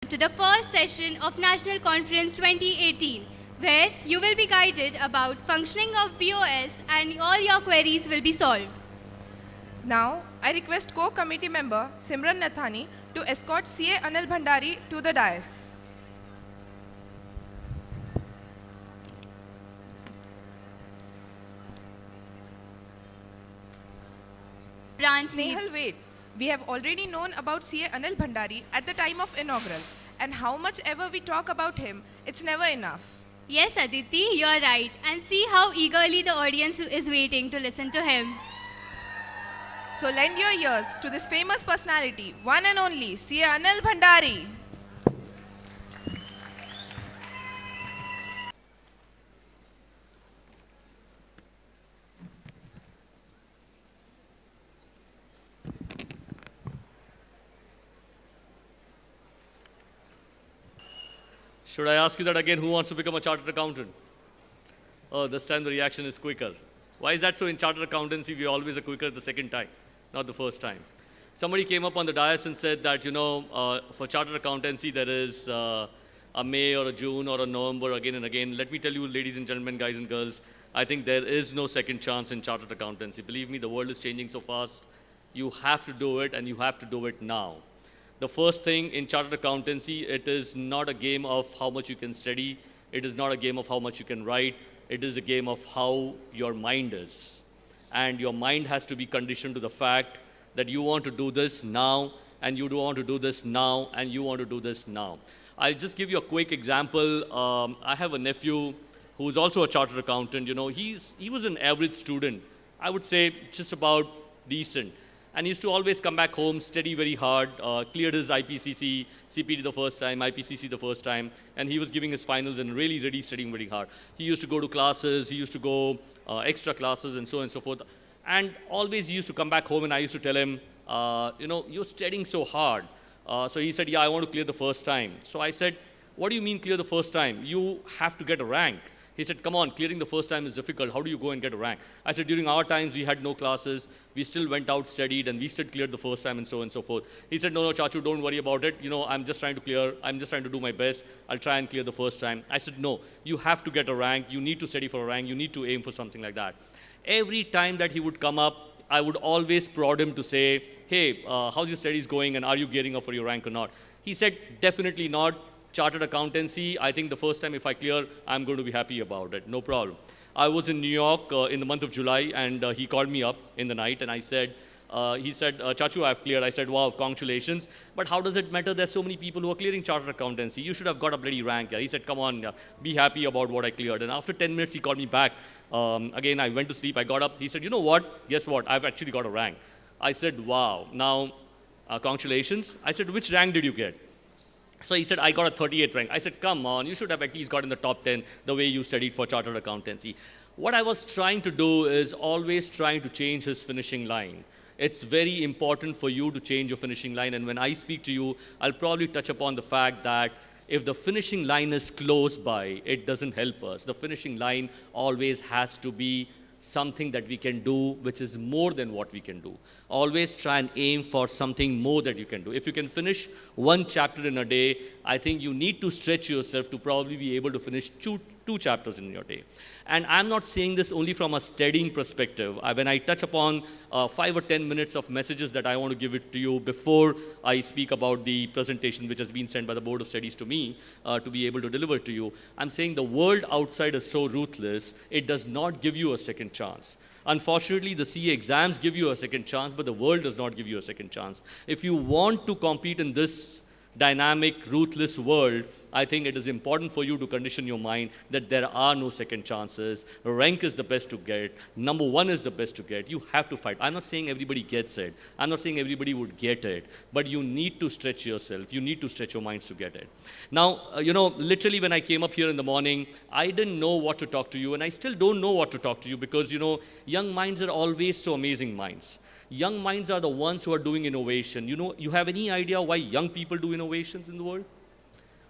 to the first session of National Conference 2018, where you will be guided about functioning of BOS and all your queries will be solved. Now, I request co-committee member Simran Nathani to escort CA Anil Bhandari to the dais. Branch Snehal, wait. We have already known about CA Anil Bhandari at the time of inaugural, and how much ever we talk about him, it's never enough. Yes, Aditi, you are right. And see how eagerly the audience is waiting to listen to him. So lend your ears to this famous personality, one and only CA Anil Bhandari. Should I ask you that again? Who wants to become a chartered accountant? Oh, this time the reaction is quicker. Why is that so? In chartered accountancy, we always are quicker the second time, not the first time. Somebody came up on the dais and said that, for chartered accountancy, there is a May or a June or a November again and again. Let me tell you, ladies and gentlemen, guys and girls, I think there is no second chance in chartered accountancy. Believe me, the world is changing so fast. You have to do it, and you have to do it now. The first thing in chartered accountancy, it is not a game of how much you can study. It is not a game of how much you can write. It is a game of how your mind is. And your mind has to be conditioned to the fact that you want to do this now, and you want to do this now, and you want to do this now. I'll just give you a quick example. I have a nephew who's also a chartered accountant. He was an average student. I would say just about decent. And he used to always come back home, study very hard, cleared his IPCC, CPD the first time, IPCC the first time, and he was giving his finals and really, really studying very hard. He used to go to classes, he used to go extra classes and so on and so forth. And always he used to come back home and I used to tell him, you're studying so hard. So he said, yeah, I want to clear the first time. So I said, what do you mean clear the first time? You have to get a rank. He said, come on, clearing the first time is difficult. How do you go and get a rank? I said, during our times, we had no classes. We still went out, studied, and we still cleared the first time and so on and so forth. He said, no, Chachu, don't worry about it. I'm just trying to clear. I'm just trying to do my best. I'll try and clear the first time. I said, no, you have to get a rank. You need to study for a rank. You need to aim for something like that. Every time that he would come up, I would always prod him to say, hey, how's your studies going and are you gearing up for your rank or not? He said, definitely not. Chartered accountancy, I think the first time if I clear, I'm going to be happy about it. No problem. I was in New York in the month of July, and he called me up in the night, and he said, Chachu, I've cleared. I said, wow, congratulations. But how does it matter? There's so many people who are clearing chartered accountancy. You should have got a bloody rank. He said, come on, be happy about what I cleared. And after 10 minutes, he called me back. Again, I went to sleep. I got up. He said, you know what? Guess what? I've actually got a rank. I said, wow. Now, congratulations. I said, which rank did you get? So he said, I got a 38th rank. I said, come on, you should have at least got in the top 10 the way you studied for chartered accountancy. What I was trying to do is always trying to change his finishing line. It's very important for you to change your finishing line. And when I speak to you, I'll probably touch upon the fact that if the finishing line is close by, it doesn't help us. The finishing line always has to be something that we can do which is more than what we can do. Always try and aim for something more that you can do. If you can finish one chapter in a day, I think you need to stretch yourself to probably be able to finish two chapters in your day. And I'm not saying this only from a studying perspective. When I touch upon 5 or 10 minutes of messages that I want to give it to you before I speak about the presentation which has been sent by the Board of Studies to me to be able to deliver to you, I'm saying the world outside is so ruthless, it does not give you a second chance. Unfortunately, the CA exams give you a second chance, but the world does not give you a second chance. If you want to compete in this dynamic, ruthless world, I think it is important for you to condition your mind that there are no second chances. Rank is the best to get. Number one is the best to get. You have to fight. I'm not saying everybody gets it. I'm not saying everybody would get it. But you need to stretch yourself. You need to stretch your minds to get it. Now, literally when I came up here in the morning, I didn't know what to talk to you. And I still don't know what to talk to you because, young minds are always so amazing minds. Young minds are the ones who are doing innovation. You have any idea why young people do innovations in the world?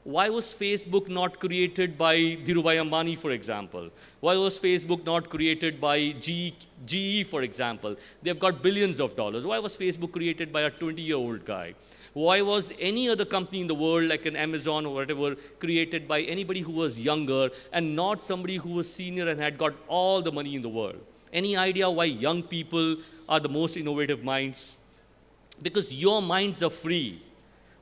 Why was Facebook not created by Dhirubhai Ambani, for example? Why was Facebook not created by GE, for example? They've got billions of dollars. Why was Facebook created by a 20-year-old guy? Why was any other company in the world, like an Amazon or whatever, created by anybody who was younger and not somebody who was senior and had got all the money in the world? Any idea why young people are the most innovative minds? Because your minds are free.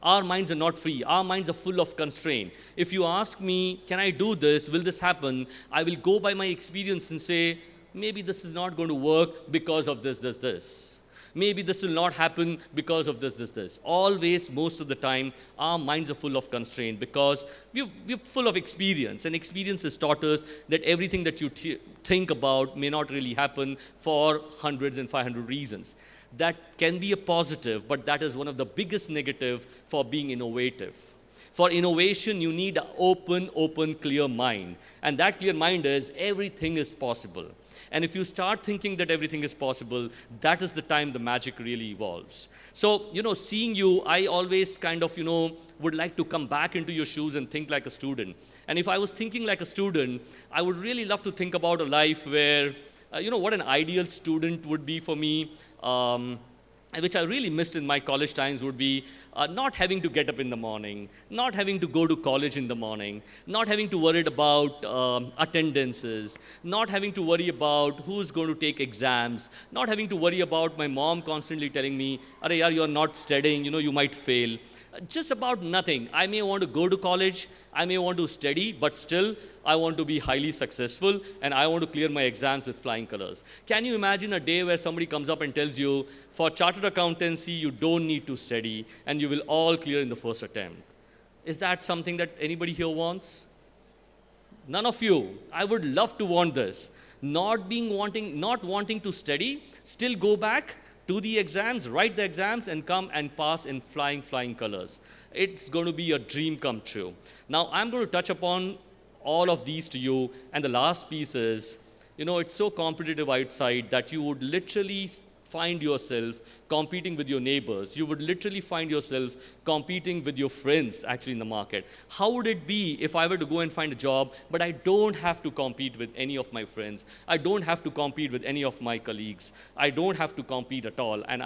Our minds are not free. Our minds are full of constraint. If you ask me, can I do this? Will this happen? I will go by my experience and say, maybe this is not going to work because of this. Maybe this will not happen because of this. Always, most of the time, our minds are full of constraint because we're full of experience. And experience has taught us that everything that you think about may not really happen for hundreds and 500 reasons. That can be a positive, but that is one of the biggest negative for being innovative. For innovation, you need an open, clear mind. And that clear mind is everything is possible. And if you start thinking that everything is possible, that is the time the magic really evolves. So, seeing you, I always kind of, would like to come back into your shoes and think like a student. And if I was thinking like a student, I would really love to think about a life where, what an ideal student would be for me, which I really missed in my college times, would be not having to get up in the morning, not having to go to college in the morning, not having to worry about attendances, not having to worry about who's going to take exams, not having to worry about my mom constantly telling me, "Arey yaar, you're not studying, you might fail." Just about nothing. I may want to go to college, I may want to study, but still I want to be highly successful and I want to clear my exams with flying colors. Can you imagine a day where somebody comes up and tells you, for chartered accountancy, you don't need to study and you will all clear in the first attempt? Is that something that anybody here wants? None of you. I would love to want this. Not wanting to study, still go back, do the exams, write the exams, and come and pass in flying colors. It's going to be a dream come true. Now, I'm going to touch upon all of these to you, and the last piece is, it's so competitive outside that you would literally find yourself competing with your neighbors. You would literally find yourself competing with your friends actually in the market. How would it be if I were to go and find a job, but I don't have to compete with any of my friends? I don't have to compete with any of my colleagues. I don't have to compete at all, and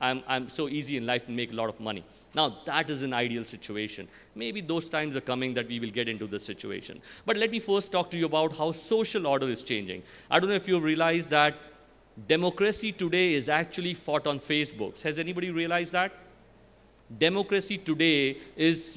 I'm so easy in life and make a lot of money. Now, that is an ideal situation. Maybe those times are coming that we will get into this situation. But let me first talk to you about how social order is changing. I don't know if you've realized that democracy today is actually fought on Facebook. Has anybody realized that? Democracy today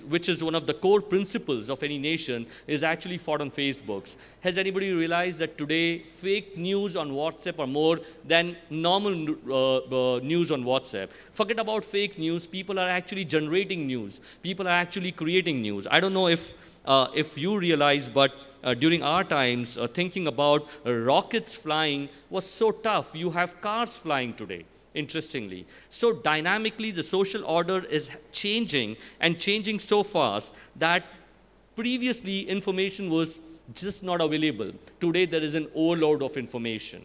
which is one of the core principles of any nation, is actually fought on Facebook. Has anybody realized that today fake news on WhatsApp are more than normal news on WhatsApp? Forget about fake news. People are actually generating news. People are actually creating news. I don't know if you realize, but during our times, thinking about rockets flying was so tough. You have cars flying today, interestingly. So dynamically, the social order is changing, and changing so fast that previously information was just not available. Today, there is an overload of information.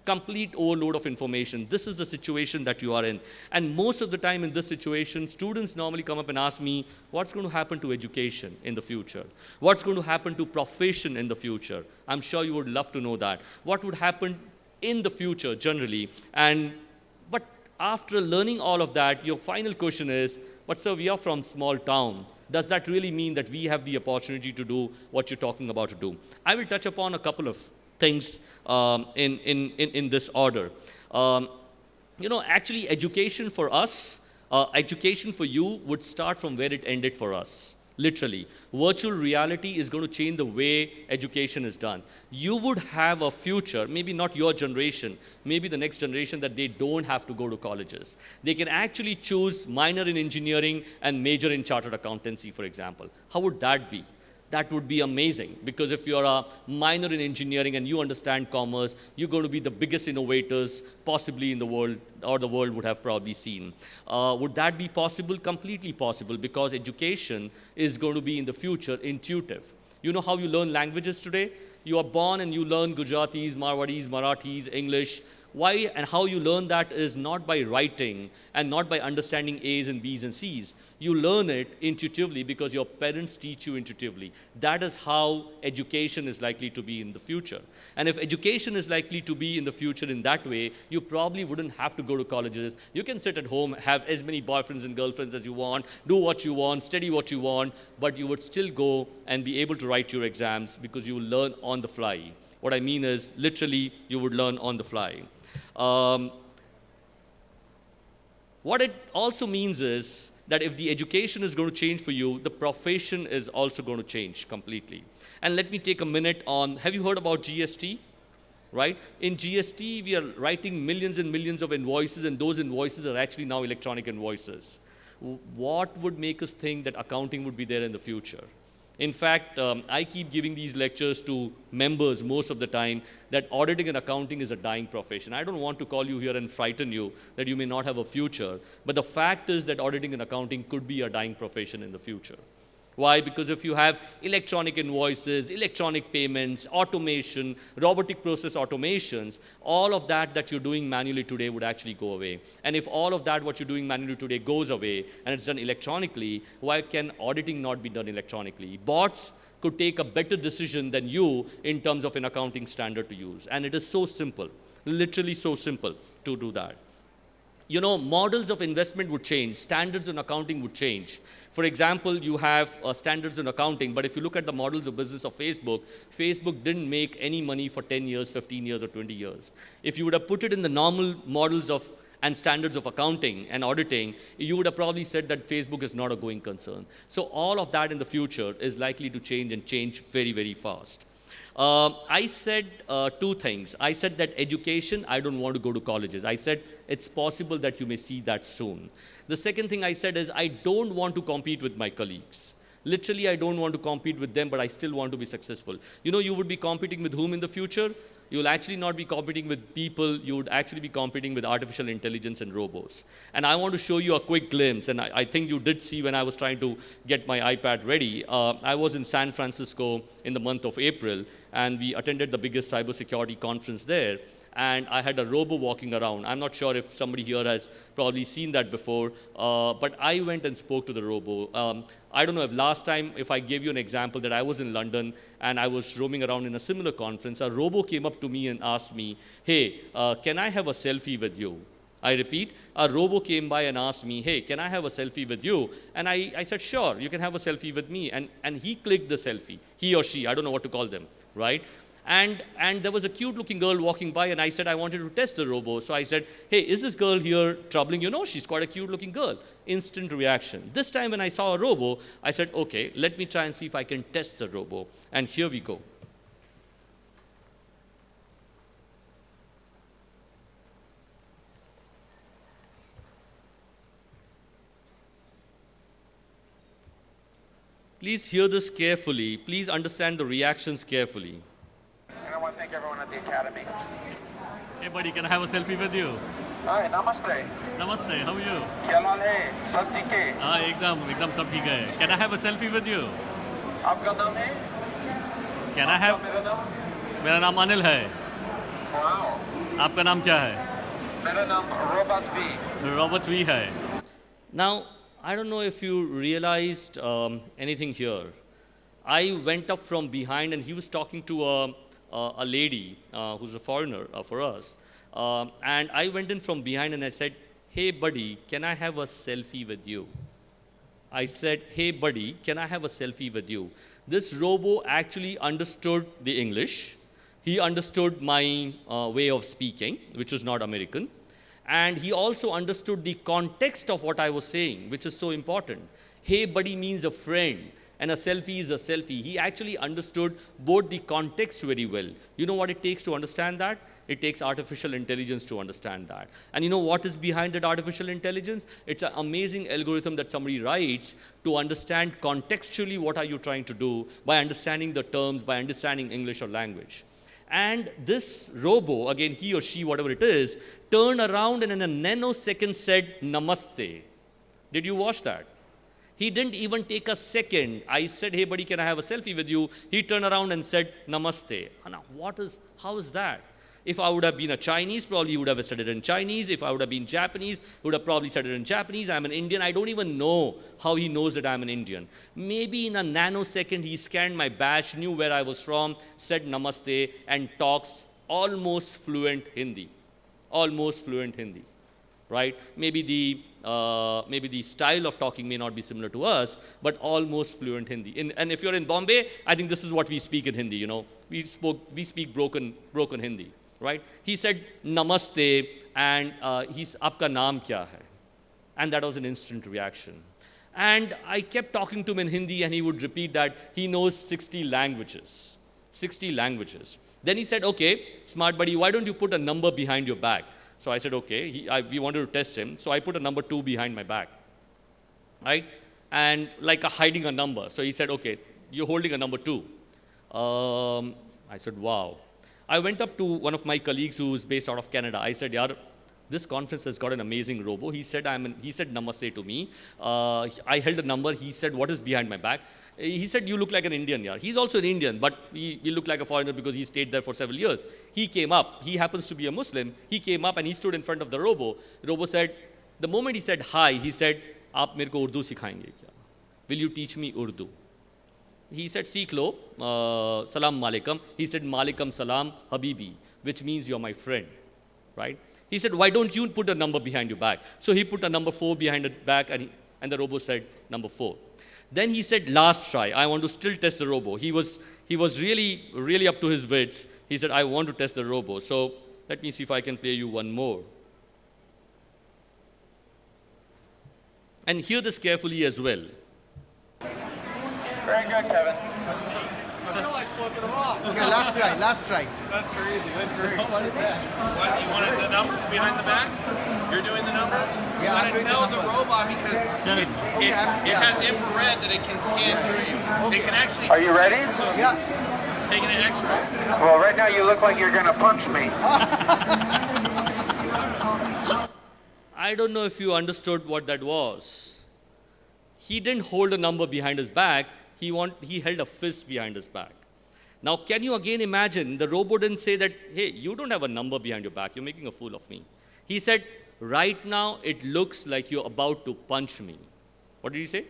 Complete overload of information. This is the situation that you are in. And most of the time in this situation, students normally come up and ask me, what's going to happen to education in the future? What's going to happen to profession in the future? I'm sure you would love to know that. What would happen in the future generally? But after learning all of that, your final question is, but sir, we are from small town. Does that really mean that we have the opportunity to do what you're talking about to do? I will touch upon a couple of things in this order. Actually, education for us, education for you would start from where it ended for us. Literally, virtual reality is going to change the way education is done. You would have a future, maybe not your generation, maybe the next generation, that they don't have to go to colleges. They can actually choose minor in engineering and major in chartered accountancy, for example. How would that be? That would be amazing, because if you're a minor in engineering and you understand commerce, you're going to be the biggest innovators possibly in the world, or the world would have probably seen. Would that be possible? Completely possible, because education is going to be in the future intuitive. You know how you learn languages today? You are born and you learn Gujaratis, Marwadis, Marathis, English. Why and how you learn that is not by writing and not by understanding A's and B's and C's. You learn it intuitively because your parents teach you intuitively. That is how education is likely to be in the future. And if education is likely to be in the future in that way, you probably wouldn't have to go to colleges. You can sit at home, have as many boyfriends and girlfriends as you want, do what you want, study what you want, but you would still go and be able to write your exams because you will learn on the fly. What I mean is, literally, you would learn on the fly. What it also means is that if the education is going to change for you, the profession is also going to change completely. And let me take a minute on, have you heard about GST? Right? In GST, we are writing millions and millions of invoices, and those invoices are actually now electronic invoices. What would make us think that accounting would be there in the future? In fact, I keep giving these lectures to members most of the time that auditing and accounting is a dying profession. I don't want to call you here and frighten you that you may not have a future, but the fact is that auditing and accounting could be a dying profession in the future. Why? Because if you have electronic invoices, electronic payments, automation, robotic process automations, all of that you're doing manually today would actually go away. And if all of that what you're doing manually today goes away and it's done electronically, why can auditing not be done electronically? Bots could take a better decision than you in terms of an accounting standard to use. And it is so simple, literally so simple to do that. You know, models of investment would change, standards in accounting would change. For example, you have standards in accounting, but if you look at the models of business of Facebook, Facebook didn't make any money for 10 years, 15 years, or 20 years. If you would have put it in the normal models of and standards of accounting and auditing, you would have probably said that Facebook is not a going concern. So all of that in the future is likely to change and change very, very fast. I said two things. I said that education, I don't want to go to colleges. I said it's possible that you may see that soon. The second thing I said is I don't want to compete with my colleagues. Literally, I don't want to compete with them, but I still want to be successful. You know, you would be competing with whom in the future? You'll actually not be competing with people. You would actually be competing with artificial intelligence and robots. And I want to show you a quick glimpse. And I think you did see when I was trying to get my iPad ready. I was in San Francisco in the month of April, and we attended the biggest cybersecurity conference there. And I had a robo walking around. I'm not sure if somebody here has probably seen that before, but I went and spoke to the robo. I don't know if last time, if I gave you an example that I was in London and I was roaming around in a similar conference, a robo came up to me and asked me, hey, can I have a selfie with you? I repeat, a robo came by and asked me, hey, can I have a selfie with you? And I said, sure, you can have a selfie with me. And he clicked the selfie, he or she, I don't know what to call them, right? And there was a cute looking girl walking by, and I said I wanted to test the robo. So I said, hey, is this girl here troubling you? No, she's quite a cute looking girl. Instant reaction. This time when I saw a robo, I said, okay, let me try and see if I can test the robo. And here we go. Please hear this carefully. Please understand the reactions carefully. And I want to thank everyone at the Academy. Hey buddy, can I have a selfie with you? Hi, namaste. Namaste, how are you? क्या हाल है? सब ठीक है? हाँ एकदम सब ठीक है. Can I have a selfie with you? आपका नाम है? Can I have? मेरा नाम? मेरा नाम अनिल है. Wow. आपका नाम क्या है? मेरा नाम Robert V. Robert V है. Now, I don't know if you realized anything here. I went up from behind and he was talking to a lady who's a foreigner for us. And I went in from behind and I said, hey buddy, can I have a selfie with you? I said, hey buddy, can I have a selfie with you? This robo actually understood the English. He understood my way of speaking, which was not American. And he also understood the context of what I was saying, which is so important. Hey buddy means a friend. And a selfie is a selfie. He actually understood both the context very well. You know what it takes to understand that? It takes artificial intelligence to understand that. And you know what is behind that artificial intelligence? It's an amazing algorithm that somebody writes to understand contextually what are you trying to do by understanding the terms, by understanding English or language. And this robo, again, he or she, whatever it is, turned around and in a nanosecond said, Namaste. Did you watch that? He didn't even take a second. I said, hey buddy, can I have a selfie with you? He turned around and said, Namaste. Now, how is that? If I would have been a Chinese, probably he would have said it in Chinese. If I would have been Japanese, he would have probably said it in Japanese. I'm an Indian. I don't even know how he knows that I'm an Indian. Maybe in a nanosecond, he scanned my badge, knew where I was from, said namaste, and talks almost fluent Hindi. Almost fluent Hindi, right? Maybe the style of talking may not be similar to us, but almost fluent Hindi. And if you're in Bombay, I think this is what we speak in Hindi, you know. We speak broken Hindi. Right? He said namaste and he's aapka naam kya hai? And that was an instant reaction. And I kept talking to him in Hindi and he would repeat that he knows 60 languages. 60 languages. Then he said, okay, smart buddy, why don't you put a number behind your back? So I said, okay, we wanted to test him. So I put a number 2 behind my back. Right? And like hiding a number. So he said, okay, you're holding a number 2. I said, wow. I went up to one of my colleagues who is based out of Canada. I said, yaar, this conference has got an amazing robo. He said namaste to me. I held a number. He said, what is behind my back? He said, you look like an Indian, yaar. He's also an Indian, but he looked like a foreigner because he stayed there for several years. He came up. He happens to be a Muslim. He came up and he stood in front of the robo. The robo said, the moment he said hi, he said, aap mere ko Urdu sikhayenge kya? Will you teach me Urdu? He said, Sikh lo, salam alaikum. He said, Malikum salam, Habibi, which means you're my friend, right? He said, why don't you put a number behind your back? So he put a number 4 behind the back and the robo said, number 4. Then he said, last try. I want to still test the robo. He was really up to his wits. He said, I want to test the robo. So let me see if I can play you one more. And hear this carefully as well. Very good, Kevin. Okay, last try. That's crazy, that's great. What is that? What, you wanted the numbers behind the back? You're doing the numbers? Yeah, You I'm want to doing tell the the robot because it has infrared that it can scan through you. It can actually... Are you ready? Yeah. It's taking an x-ray. Well, right now you look like you're going to punch me. I don't know if you understood what that was. He didn't hold a number behind his back. He held a fist behind his back. Now, can you again imagine, the robot didn't say that, hey, you don't have a number behind your back. You're making a fool of me. He said, right now, it looks like you're about to punch me. What did he say?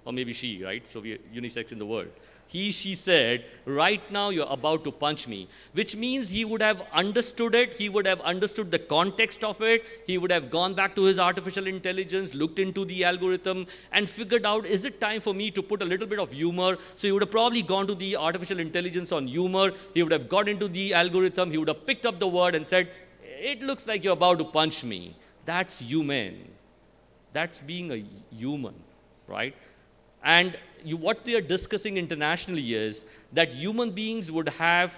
Or maybe she, right? So we're unisex in the world. She said, right now you're about to punch me, which means he would have understood it. He would have understood the context of it. He would have gone back to his artificial intelligence, looked into the algorithm and figured out, is it time for me to put a little bit of humor? So he would have probably gone to the artificial intelligence on humor. He would have got into the algorithm. He would have picked up the word and said, it looks like you're about to punch me. That's human. That's being a human, right? And what they are discussing internationally is that human beings would have,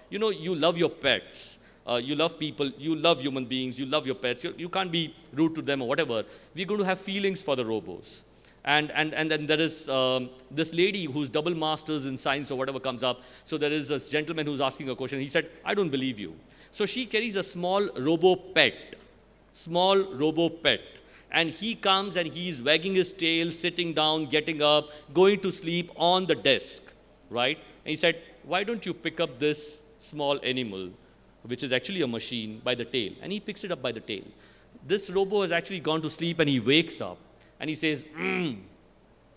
you love your pets, you love people, you love human beings, you love your pets, you can't be rude to them or whatever. We're going to have feelings for the robos. And then there is this lady who's double masters in science or whatever comes up. So there is this gentleman who's asking a question. He said, I don't believe you. So she carries a small robo pet. And he comes and he's wagging his tail, sitting down, getting up, going to sleep on the desk, right? And he said, why don't you pick up this small animal, which is actually a machine, by the tail? And he picks it up by the tail. This robo has actually gone to sleep and he wakes up and he says,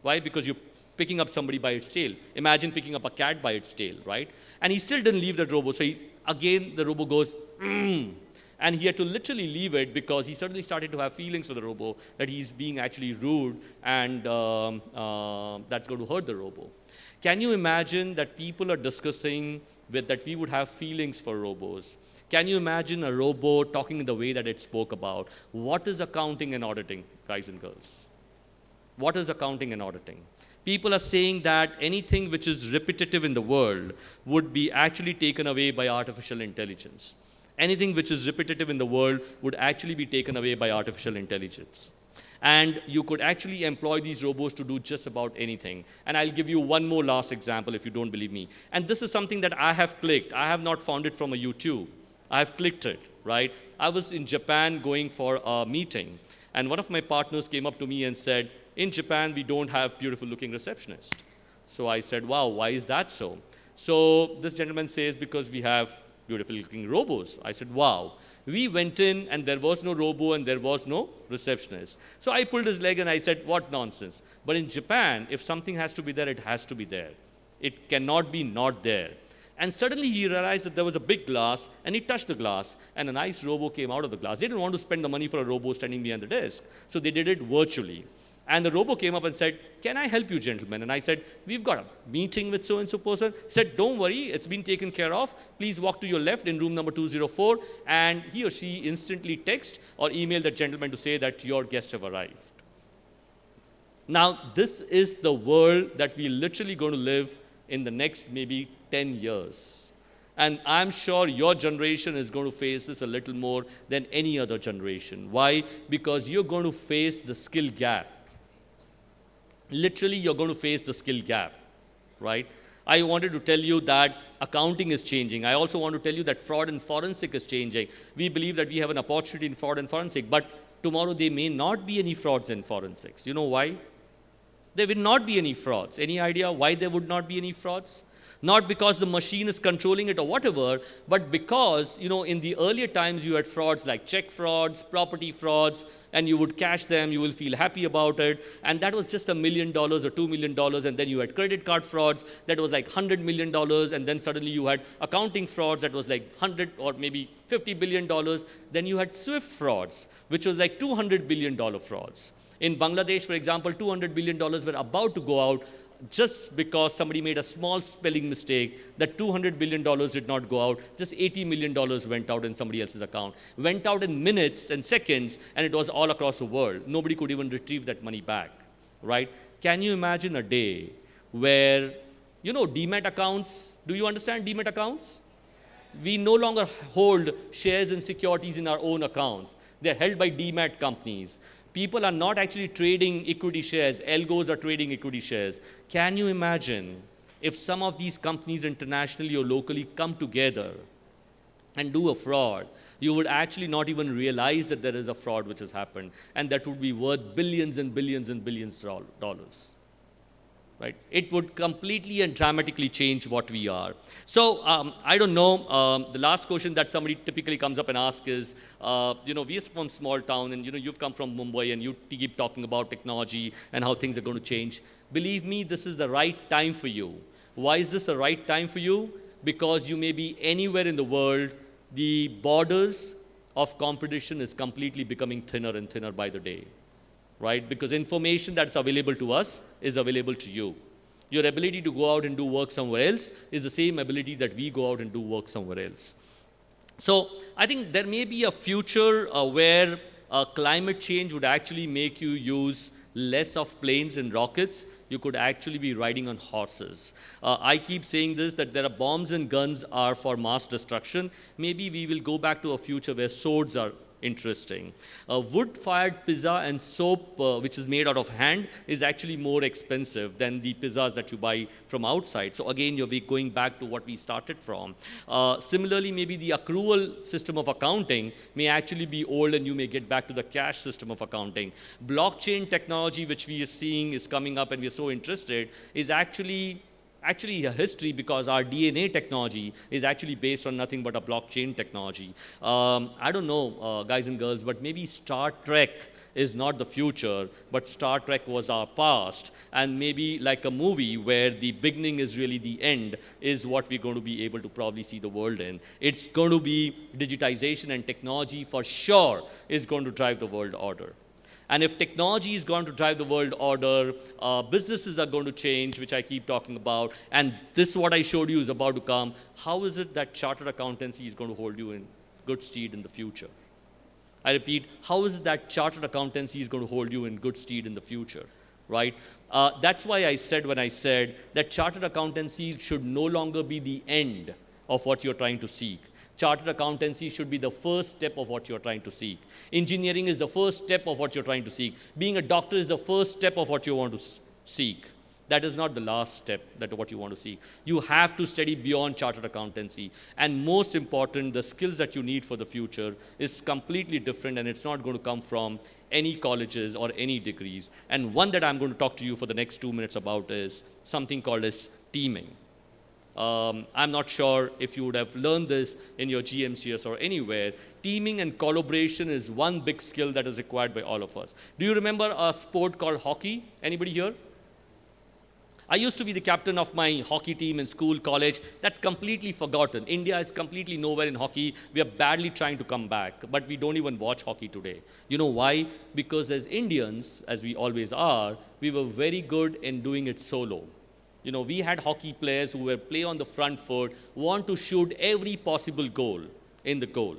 Why? Because you're picking up somebody by its tail. Imagine picking up a cat by its tail, right? And he still didn't leave that robo. So again, the robo goes, And he had to literally leave it because he suddenly started to have feelings for the robo, that he's being actually rude and that's going to hurt the robo. Can you imagine that people are discussing that we would have feelings for robos? Can you imagine a robo talking in the way that it spoke about? What is accounting and auditing, guys and girls? What is accounting and auditing? People are saying that anything which is repetitive in the world would be actually taken away by artificial intelligence. Anything which is repetitive in the world would actually be taken away by artificial intelligence. And you could actually employ these robots to do just about anything. And I'll give you one more last example if you don't believe me. And this is something that I have clicked. I have not found it from a YouTube. I have clicked it, right? I was in Japan going for a meeting. And one of my partners came up to me and said, in Japan, we don't have beautiful looking receptionists. So I said, wow, why is that so? So this gentleman says, because we have beautiful looking robos. I said, wow. We went in and there was no robo and there was no receptionist. So I pulled his leg and I said, what nonsense. But in Japan, if something has to be there, it has to be there. It cannot be not there. And suddenly he realized that there was a big glass and he touched the glass and a nice robo came out of the glass. They didn't want to spend the money for a robo standing behind the desk. So they did it virtually. And the robo came up and said, can I help you, gentlemen? And I said, we've got a meeting with so-and-so person. He said, don't worry, it's been taken care of. Please walk to your left in room number 204. And he or she instantly text or email that gentleman to say that your guests have arrived. Now, this is the world that we're literally going to live in the next maybe 10 years. And I'm sure your generation is going to face this a little more than any other generation. Why? Because you're going to face the skill gap. Literally, you're going to face the skill gap, right? I wanted to tell you that accounting is changing. I also want to tell you that fraud and forensic is changing. We believe that we have an opportunity in fraud and forensic, but tomorrow there may not be any frauds in forensics. You know why? There will not be any frauds. Any idea why there would not be any frauds? Not because the machine is controlling it or whatever, but because, in the earlier times you had frauds like check frauds, property frauds, and you would cash them, you will feel happy about it, and that was just $1 million or $2 million, and then you had credit card frauds that was like $100 million, and then suddenly you had accounting frauds that was like 100 or maybe $50 billion, then you had SWIFT frauds, which was like $200 billion frauds. In Bangladesh, for example, $200 billion were about to go out just because somebody made a small spelling mistake. That $200 billion did not go out, just $80 million went out in somebody else's account. Went out in minutes and seconds, and it was all across the world. Nobody could even retrieve that money back, right? Can you imagine a day where, demat accounts, do you understand demat accounts? We no longer hold shares and securities in our own accounts. They're held by demat companies. People are not actually trading equity shares. Algos are trading equity shares. Can you imagine if some of these companies internationally or locally come together and do a fraud? You would actually not even realize that there is a fraud which has happened, and that would be worth billions and billions and billions of dollars. Right? It would completely and dramatically change what we are. So I don't know, the last question that somebody typically comes up and asks is, we are from small town, and you've come from Mumbai, and you keep talking about technology and how things are going to change. Believe me, this is the right time for you. Why is this the right time for you? Because you may be anywhere in the world. The borders of competition is completely becoming thinner and thinner by the day. Right? Because information that's available to us is available to you. Your ability to go out and do work somewhere else is the same ability that we go out and do work somewhere else. So I think there may be a future where climate change would actually make you use less of planes and rockets. You could actually be riding on horses. I keep saying this, that there are bombs and guns are for mass destruction. Maybe we will go back to a future where swords are interesting. Wood-fired pizza and soap, which is made out of hand, is actually more expensive than the pizzas that you buy from outside. So again, you'll be going back to what we started from. Similarly, maybe the accrual system of accounting may actually be old, and you may get back to the cash system of accounting. Blockchain technology, which we are seeing is coming up and we are so interested, is actually a history, because our DNA technology is actually based on nothing but a blockchain technology. I don't know, guys and girls, but maybe Star Trek is not the future, but Star Trek was our past. And maybe like a movie where the beginning is really the end is what we're going to be able to probably see the world in. It's going to be digitization, and technology for sure is going to drive the world order. And if technology is going to drive the world order, businesses are going to change, which I keep talking about. And this is what I showed you is about to come. How is it that chartered accountancy is going to hold you in good stead in the future? I repeat, how is it that chartered accountancy is going to hold you in good stead in the future, right? That's why I said when I said that chartered accountancy should no longer be the end of what you're trying to seek. Chartered accountancy should be the first step of what you're trying to seek. Engineering is the first step of what you're trying to seek. Being a doctor is the first step of what you want to seek. That is not the last step that what you want to seek. You have to study beyond chartered accountancy. And most important, the skills that you need for the future is completely different, and it's not going to come from any colleges or any degrees. And one that I'm going to talk to you for the next 2 minutes about is something called as teaming. I'm not sure if you would have learned this in your GMCS or anywhere. Teaming and collaboration is one big skill that is required by all of us. Do you remember a sport called hockey? Anybody here? I used to be the captain of my hockey team in school, college. That's completely forgotten. India is completely nowhere in hockey. We are badly trying to come back, but we don't even watch hockey today. You know why? Because as Indians, as we always are, we were very good in doing it solo. You know, we had hockey players who were play on the front foot, want to shoot every possible goal in the goal.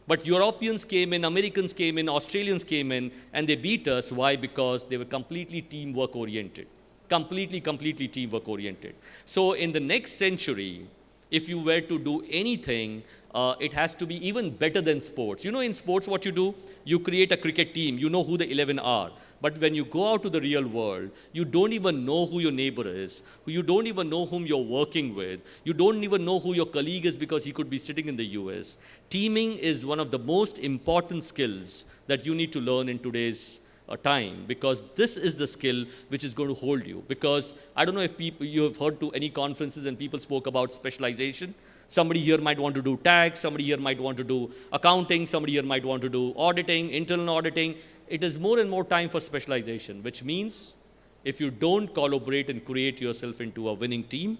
But Europeans came in, Americans came in, Australians came in, and they beat us. Why? Because they were completely teamwork oriented. Completely teamwork oriented. So in the next century, if you were to do anything, it has to be even better than sports. You know, in sports, what you do? You create a cricket team. You know who the 11 are. But when you go out to the real world, you don't even know who your neighbor is. You don't even know whom you're working with. You don't even know who your colleague is because he could be sitting in the US. Teaming is one of the most important skills that you need to learn in today's time, because this is the skill which is going to hold you. Because I don't know if you have heard to any conferences and people spoke about specialization. Somebody here might want to do tax, somebody here might want to do accounting, somebody here might want to do auditing, internal auditing. It is more and more time for specialization, which means if you don't collaborate and create yourself into a winning team,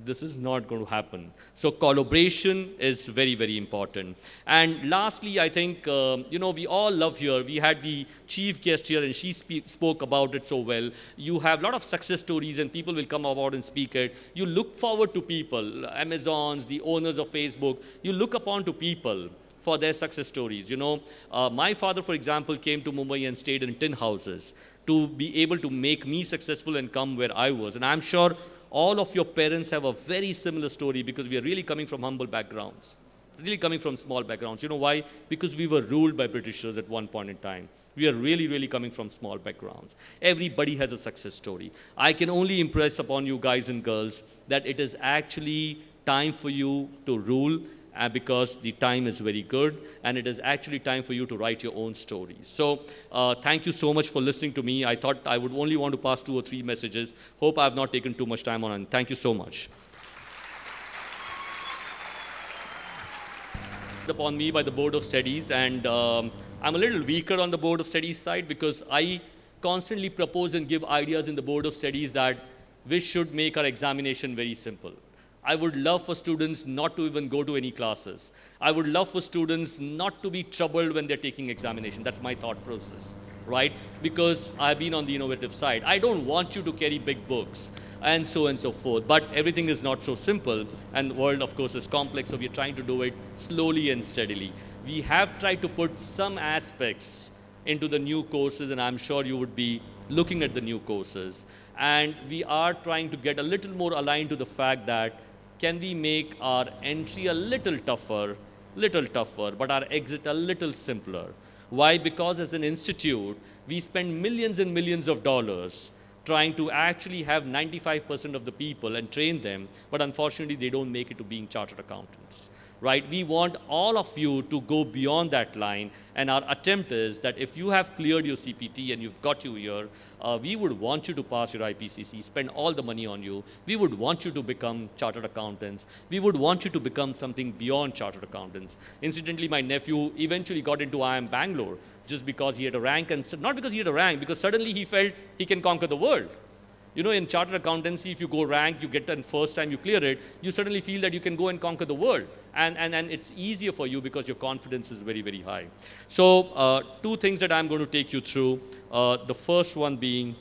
this is not going to happen. So collaboration is very important. And lastly, I think, you know, we all love here. We had the chief guest here and she spoke about it so well. You have a lot of success stories and people will come about and speak it. You look forward to people, Amazons, the owners of Facebook. You look upon to people for their success stories. You know, my father, for example, came to Mumbai and stayed in tin houses to be able to make me successful and come where I was. And I'm sure all of your parents have a very similar story, because we are really coming from humble backgrounds, really coming from small backgrounds. You know why? Because we were ruled by Britishers at one point in time. We are really coming from small backgrounds. Everybody has a success story. I can only impress upon you guys and girls that it is actually time for you to rule, because the time is very good, and it is actually time for you to write your own stories. So thank you so much for listening to me. I thought I would only want to pass 2 or 3 messages. Hope I have not taken too much time on it. Thank you so much. Upon me by the Board of Studies, and I'm a little weaker on the Board of Studies side, because I constantly propose and give ideas in the Board of Studies that we should make our examination very simple. I would love for students not to even go to any classes. I would love for students not to be troubled when they're taking examination. That's my thought process, right? Because I've been on the innovative side. I don't want you to carry big books and so forth. But everything is not so simple, and the world, of course, is complex, so we're trying to do it slowly and steadily. We have tried to put some aspects into the new courses, and I'm sure you would be looking at the new courses. And we are trying to get a little more aligned to the fact that can we make our entry a little tougher, but our exit a little simpler. Why? Because as an institute, we spend millions and millions of dollars trying to actually have 95% of the people and train them, but unfortunately they don't make it to being chartered accountants. Right? We want all of you to go beyond that line, and our attempt is that if you have cleared your CPT and you've got you here, we would want you to pass your IPCC, spend all the money on you. We would want you to become chartered accountants. We would want you to become something beyond chartered accountants. Incidentally, my nephew eventually got into IIM Bangalore just because he had a rank, and not because he had a rank, because suddenly he felt he can conquer the world. You know, in chartered accountancy, if you go rank, you get the first time you clear it, you suddenly feel that you can go and conquer the world. And it's easier for you because your confidence is very high. So 2 things that I'm going to take you through. The first one being,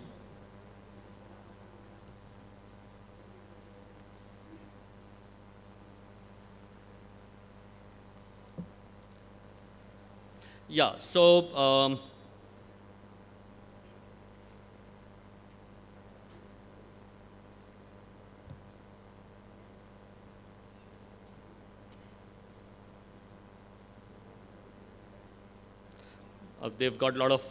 yeah, so they've got a lot of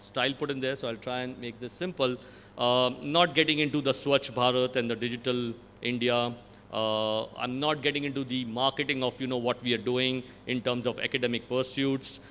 style put in there, so I'll try and make this simple. Not getting into the Swachh Bharat and the digital India. I'm not getting into the marketing of, you know, what we are doing in terms of academic pursuits,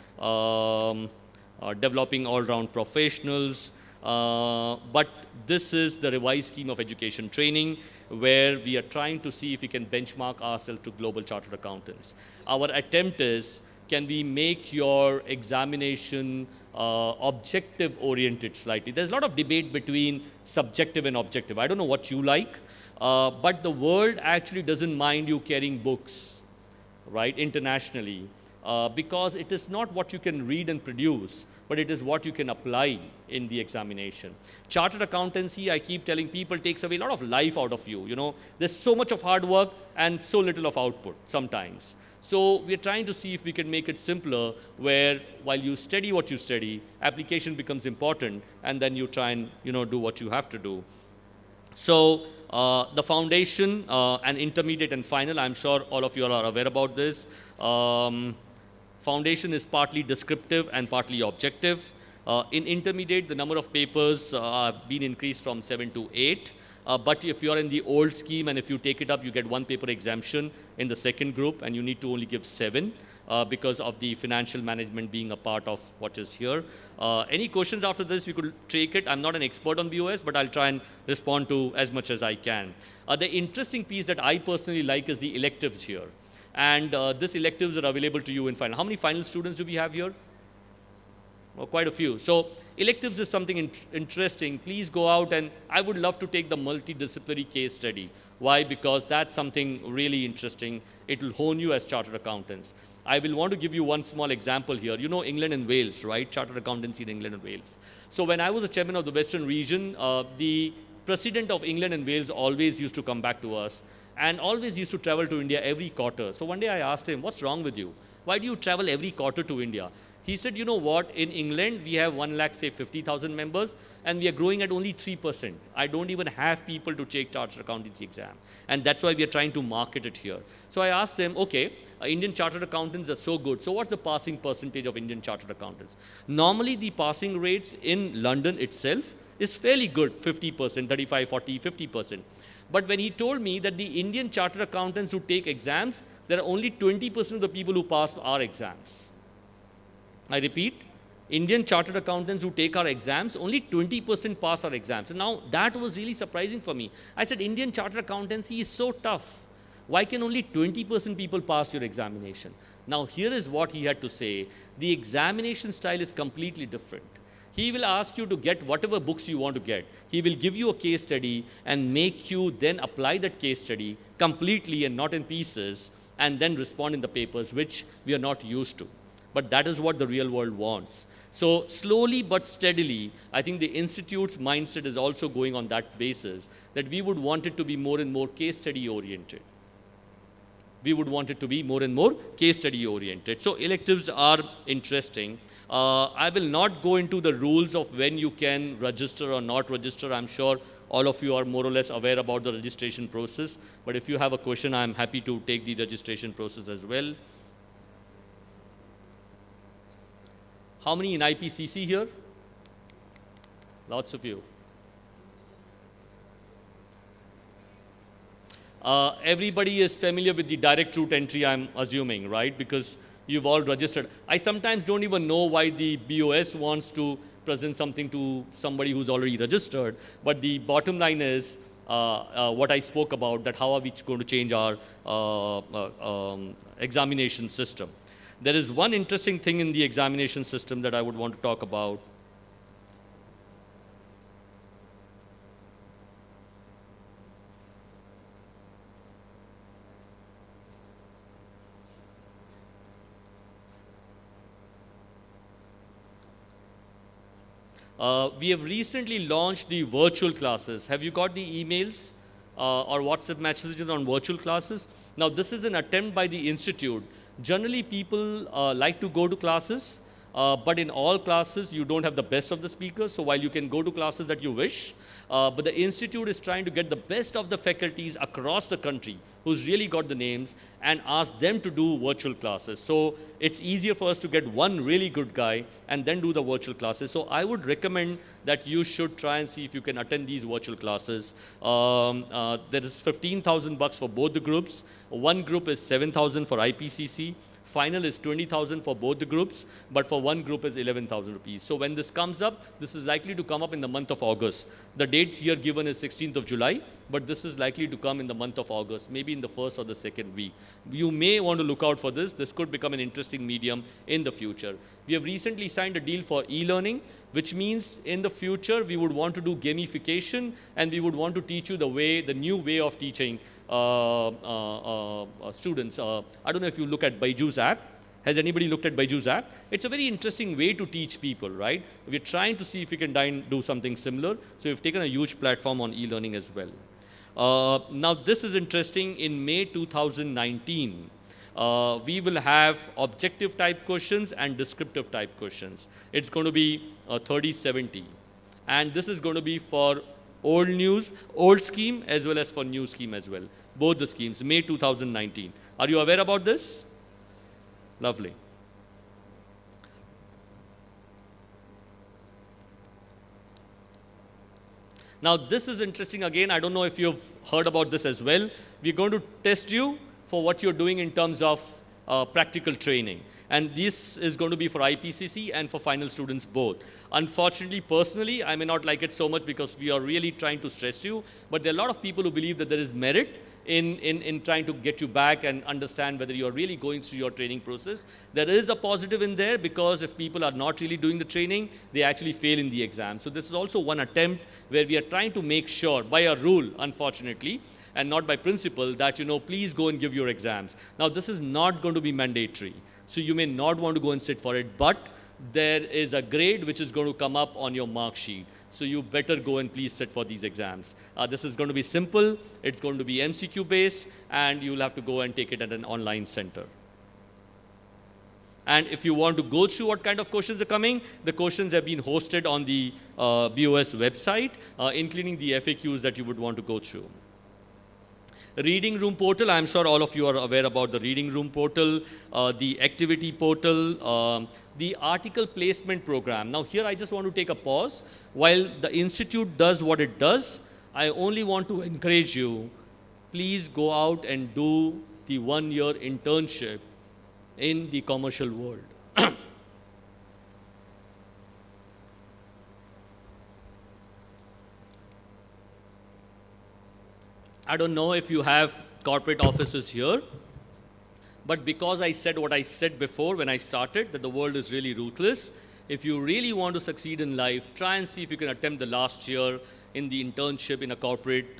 developing all-round professionals. But this is the revised scheme of education training, where we are trying to see if we can benchmark ourselves to global chartered accountants. Our attempt is, can we make your examination objective oriented slightly? There's a lot of debate between subjective and objective. I don't know what you like, but the world actually doesn't mind you carrying books, right, internationally, because it is not what you can read and produce, but it is what you can apply in the examination. Chartered accountancy, I keep telling people, takes away a lot of life out of you. You know, there's so much of hard work and so little of output sometimes. So we're trying to see if we can make it simpler, where while you study what you study, application becomes important, and then you try and, you know, do what you have to do. So the foundation and intermediate and final, I'm sure all of you are aware about this. Foundation is partly descriptive and partly objective. In intermediate, the number of papers have been increased from 7 to 8. But if you are in the old scheme and if you take it up, you get 1 paper exemption in the second group, and you need to only give 7 because of the financial management being a part of what is here. Any questions after this, we could take it. I'm not an expert on BOS, but I'll try and respond to as much as I can. The interesting piece that I personally like is the electives here. And these electives are available to you in final. How many final students do we have here? Well, quite a few. So electives is something interesting. Please go out, and I would love to take the multidisciplinary case study. Why? Because that's something really interesting. It will hone you as chartered accountants. I will want to give you one small example here. You know England and Wales, right? Chartered accountancy in England and Wales. So when I was a chairman of the Western region, the president of England and Wales always used to come back to us and always used to travel to India every quarter. So one day I asked him, what's wrong with you? Why do you travel every quarter to India? He said, you know what, in England, we have 1,50,000 members, and we are growing at only 3%. I don't even have people to take chartered accountancy exam. And that's why we are trying to market it here. So I asked him, okay, Indian chartered accountants are so good. So what's the passing percentage of Indian chartered accountants? Normally, the passing rates in London itself is fairly good, 50%, 35, 40, 50%. But when he told me that the Indian chartered accountants who take exams, there are only 20% of the people who pass our exams. I repeat, Indian chartered accountants who take our exams, only 20% pass our exams. And now that was really surprising for me. I said, Indian chartered accountancy is so tough. Why can only 20% people pass your examination? Now here is what he had to say. The examination style is completely different. He will ask you to get whatever books you want to get. He will give you a case study and make you then apply that case study completely and not in pieces, and then respond in the papers, which we are not used to. But that is what the real world wants. So slowly but steadily, I think the Institute's mindset is also going on that basis, that we would want it to be more and more case study oriented. We would want it to be more and more case study oriented. So electives are interesting. I will not go into the rules of when you can register or not register. I'm sure all of you are more or less aware about the registration process. But if you have a question, I'm happy to take the registration process as well. How many in IPCC here? Lots of you. Everybody is familiar with the direct route entry, I'm assuming, right? Because you've all registered. I sometimes don't even know why the BOS wants to present something to somebody who's already registered. But the bottom line is what I spoke about, that how are we going to change our examination system. There is one interesting thing in the examination system that I would want to talk about. We have recently launched the virtual classes. Have you got the emails or WhatsApp messages on virtual classes? Now, this is an attempt by the Institute. Generally, people like to go to classes, but in all classes, you don't have the best of the speakers. So while you can go to classes that you wish, but the Institute is trying to get the best of the faculties across the country who's really got the names and ask them to do virtual classes. So it's easier for us to get one really good guy and then do the virtual classes. So I would recommend that you should try and see if you can attend these virtual classes. There is $15,000 for both the groups. One group is $7,000 for IPCC, Final is 20,000 for both the groups, but for one group is 11,000 rupees. So when this comes up, this is likely to come up in the month of August. The date here given is 16th of July, but this is likely to come in the month of August, maybe in the first or the second week. You may want to look out for this. This could become an interesting medium in the future. We have recently signed a deal for e-learning, which means in the future we would want to do gamification, and we would want to teach you the new way of teaching students. I don't know if you look at Byju's app. Has anybody looked at Byju's app? It's a very interesting way to teach people, right? We're trying to see if we can do something similar. So we've taken a huge platform on e-learning as well. Now this is interesting. In May 2019, we will have objective type questions and descriptive type questions. It's going to be 30-70. And this is going to be for old scheme as well as for new scheme as well. Both the schemes, May 2019. Are you aware about this? Lovely. Now this is interesting again. I don't know if you've heard about this as well. We're going to test you for what you're doing in terms of practical training. And this is going to be for IPCC and for final students both. Unfortunately, personally, I may not like it so much because we are really trying to stress you, but there are a lot of people who believe that there is merit in trying to get you back and understand whether you are really going through your training process. There is a positive in there because if people are not really doing the training, they actually fail in the exam. So this is also one attempt where we are trying to make sure, by a rule, unfortunately, and not by principle, that, please go and give your exams. Now, this is not going to be mandatory. So you may not want to go and sit for it, but there is a grade which is going to come up on your mark sheet. So you better go and please sit for these exams. This is going to be simple. It's going to be MCQ based, and you'll have to go and take it at an online center. And if you want to go through what kind of questions are coming, the questions have been hosted on the BOS website, including the FAQs that you would want to go through. Reading room portal, I'm sure all of you are aware about the reading room portal, the activity portal, the article placement program. Now here I just want to take a pause. While the institute does what it does, I only want to encourage you, please go out and do the 1-year internship in the commercial world. I don't know if you have corporate offices here, but because I said what I said before when I started, that the world is really ruthless, if you really want to succeed in life, try and see if you can attempt the last year in the internship in a corporate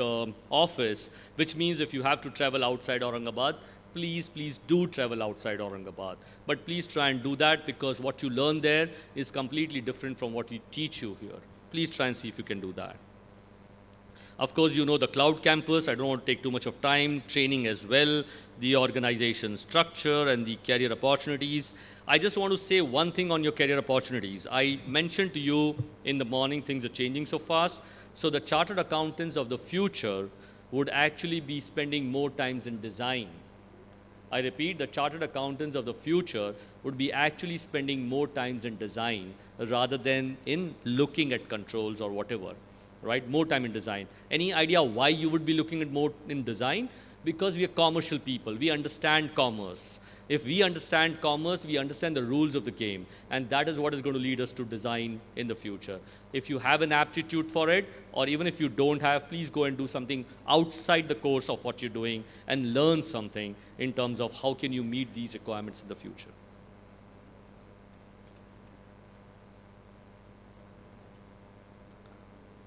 office, which means if you have to travel outside Aurangabad, please do travel outside Aurangabad. But please try and do that, because what you learn there is completely different from what we teach you here. Please try and see if you can do that. Of course, you know the cloud campus. I don't want to take too much of time. Training as well, the organization structure and the career opportunities. I just want to say one thing on your career opportunities. I mentioned to you in the morning, things are changing so fast. So the chartered accountants of the future would actually be spending more times in design. I repeat, the chartered accountants of the future would be actually spending more times in design rather than in looking at controls or whatever. Right? More time in design. Any idea why you would be looking at more in design? Because we are commercial people. We understand commerce. If we understand commerce, we understand the rules of the game. And that is what is going to lead us to design in the future. If you have an aptitude for it, or even if you don't have, please go and do something outside the course of what you're doing and learn something in terms of how can you meet these requirements in the future.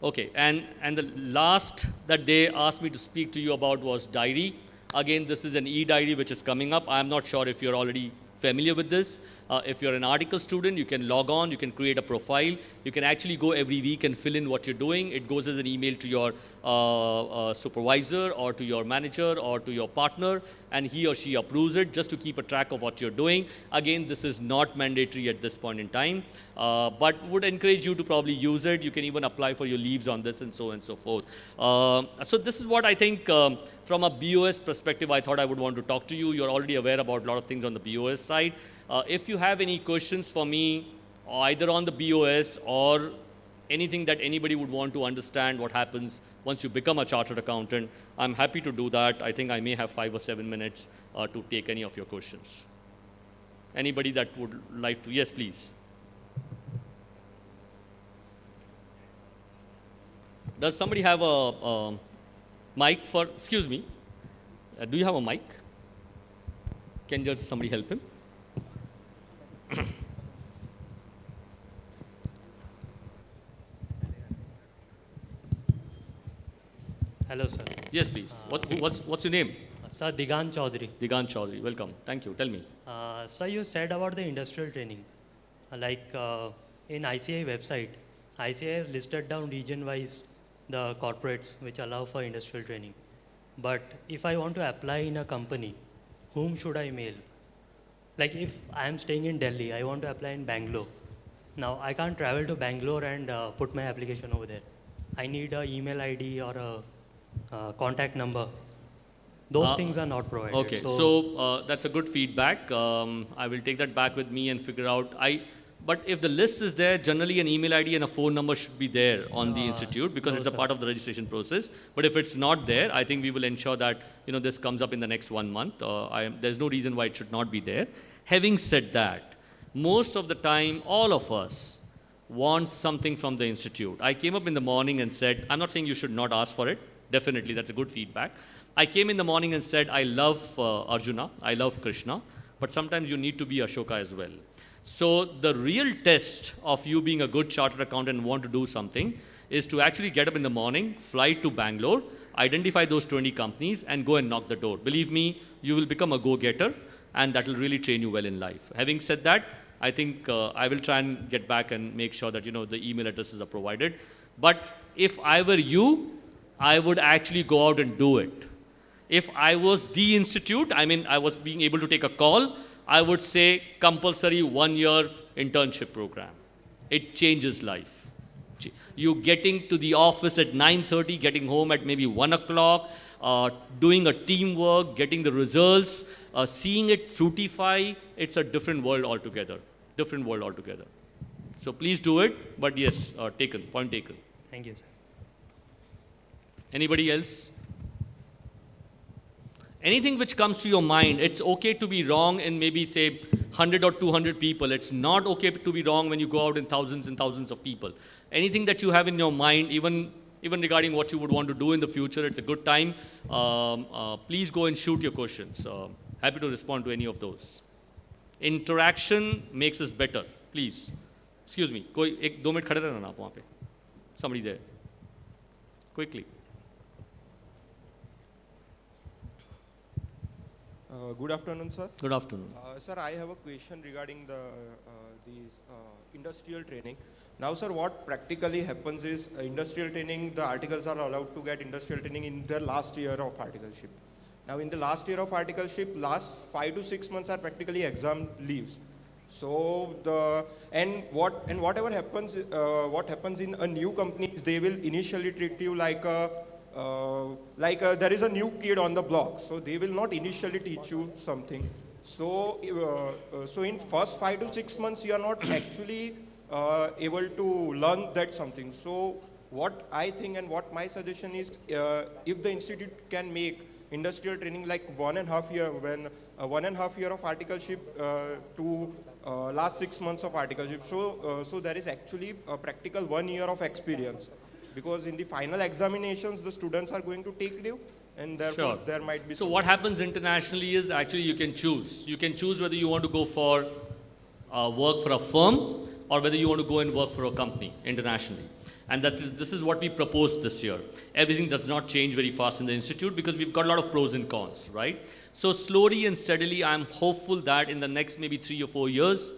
Okay, and the last that they asked me to speak to you about was diary. Again, this is an e-diary which is coming up. I'm not sure if you're already familiar with this. If you're an article student, you can log on, you can create a profile. You can actually go every week and fill in what you're doing. It goes as an email to your supervisor or to your manager or to your partner, and he or she approves it just to keep a track of what you're doing. Again, this is not mandatory at this point in time, but would encourage you to probably use it. You can even apply for your leaves on this and so on and so forth. So this is what I think from a BOS perspective, I thought I would want to talk to you. You're already aware about a lot of things on the BOS side. If you have any questions for me, either on the BOS or anything that anybody would want to understand what happens once you become a chartered accountant, I'm happy to do that. I think I may have 5 or 7 minutes to take any of your questions. Anybody that would like to? Yes, please. Does somebody have a mic for, excuse me, do you have a mic? Can just somebody help him? Hello, sir. Yes, please. What's your name? Sir, Digant Chaudhary. Digant Chaudhary. Welcome. Thank you. Tell me. Sir, you said about the industrial training. In ICI website, ICI has listed down region-wise the corporates which allow for industrial training. But if I want to apply in a company, whom should I mail? Like if I am staying in Delhi, I want to apply in Bangalore. Now, I can't travel to Bangalore and put my application over there. I need an email ID or a contact number. Those things are not provided. Okay, so that's a good feedback. I will take that back with me and figure out. But if the list is there, generally an email ID and a phone number should be there on the institute because it's a part of the registration process. But if it's not there, I think we will ensure that this comes up in the next 1 month. There's no reason why it should not be there. Having said that, most of the time, all of us want something from the institute. I came up in the morning and said, I'm not saying you should not ask for it. Definitely, that's a good feedback. I came in the morning and said, I love Arjuna, I love Krishna, but sometimes you need to be Ashoka as well. So the real test of you being a good chartered accountant and want to do something is to actually get up in the morning, fly to Bangalore, identify those 20 companies and go and knock the door. Believe me, you will become a go-getter and that will really train you well in life. Having said that, I think I will try and get back and make sure that the email addresses are provided. But if I were you, I would actually go out and do it. If I was the institute, I was being able to take a call, I would say compulsory 1-year internship program. It changes life. You getting to the office at 9:30, getting home at maybe 1 o'clock, doing a teamwork, getting the results, seeing it fructify, it's a different world altogether. Different world altogether. So please do it, but yes, point taken. Thank you, sir. Anybody else? Anything which comes to your mind, it's okay to be wrong in maybe say 100 or 200 people. It's not okay to be wrong when you go out in thousands and thousands of people. Anything that you have in your mind, even regarding what you would want to do in the future, it's a good time. Please go and shoot your questions. Happy to respond to any of those. Interaction makes us better. Please. Excuse me. कोई 1-2 minute खड़े रहना आप वहाँ पे. Somebody there. Quickly. Good afternoon, sir. Good afternoon. Sir, I have a question regarding the industrial training. Now, sir, what practically happens is industrial training, the articles are allowed to get industrial training in their last year of articleship. Now, in the last year of articleship, last 5 to 6 months are practically exam leaves. So whatever happens, what happens in a new company is they will initially treat you like there is a new kid on the block, so they will not initially teach you something. So in first 5 to 6 months, you are not actually able to learn that something. So what I think and what my suggestion is, if the institute can make industrial training like 1.5 year, when 1.5 year of articleship to last 6 months of articleship, so there is actually a practical 1 year of experience. Because in the final examinations, the students are going to take leave, and therefore there might be. So what happens internationally is actually you can choose. You can choose whether you want to go for work for a firm or whether you want to go and work for a company internationally. And this is what we proposed this year. Everything does not change very fast in the institute because we've got a lot of pros and cons, right? So slowly and steadily, I'm hopeful that in the next maybe 3 or 4 years,